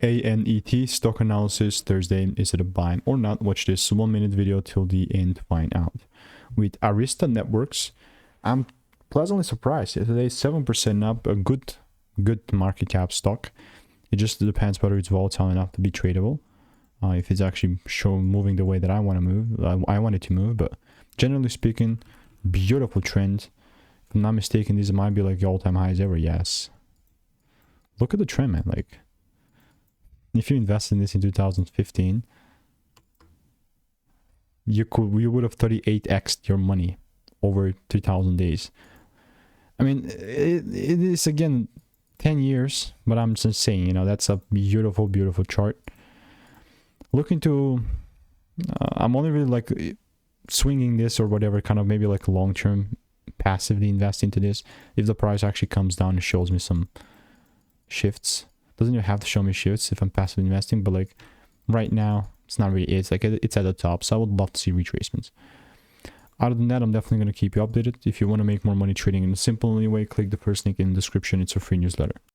ANET stock analysis Thursday. Is it a buy or not? Watch this 1 minute video till the end to find out. With Arista Networks, I'm pleasantly surprised. Today 7% up, a good market cap stock. It just depends whether it's volatile enough to be tradable. If it's actually moving the way that I want to move, I want it to move. But generally speaking, beautiful trend. If I'm not mistaken, these might be like the all-time highs ever. Yes. Look at the trend, man. Like, if you invest in this in 2015, you would have 38x'd your money over 3,000 days. I mean, it is again 10 years, but I'm just saying, you know, that's a beautiful, beautiful chart. Looking to, I'm only really like swinging this or whatever, kind of maybe like long-term passively invest into this. If the price actually comes down, it shows me some shifts. Doesn't even have to show me shifts if I'm passively investing, but like right now, it's not really, it's like it's at the top, so I would love to see retracements. Other than that, I'm definitely going to keep you updated. If you want to make more money trading in a simple way, click the first link in the description. It's a free newsletter.